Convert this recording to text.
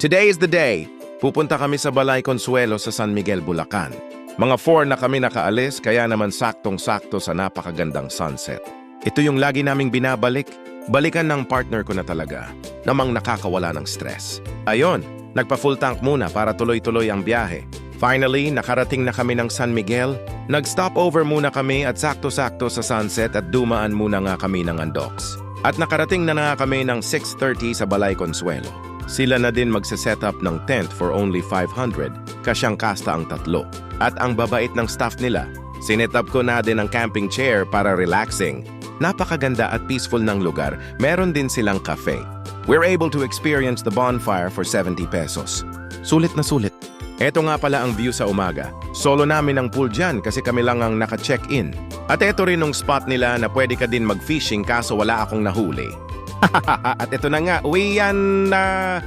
Today is the day. Pupunta kami sa Balay Consuelo sa San Miguel, Bulacan. Mga 4 na kami nakaalis, kaya naman saktong-sakto sa napakagandang sunset. Ito yung lagi naming binabalik. Balikan ng partner ko na talaga, namang nakakawala ng stress. Ayon, nagpa-full tank muna para tuloy-tuloy ang biyahe. Finally, nakarating na kami ng San Miguel. Nag-stop over muna kami at sakto-sakto sa sunset at dumaan muna nga kami ng Andox. At nakarating na nga kami ng 6:30 sa Balay Consuelo. Sila na din magse-set up ng tent for only 500, kasyang kasta ang 3. At ang babait ng staff nila, sinet up ko na din ang camping chair para relaxing. Napakaganda at peaceful ng lugar, meron din silang cafe. We're able to experience the bonfire for 70 pesos. Sulit na sulit. Eto nga pala ang view sa umaga. Solo namin ang pool dyan kasi kami lang ang naka-check-in. At eto rin yung spot nila na pwede ka din mag-fishing kaso wala akong nahuli. At ito na nga, uwian na!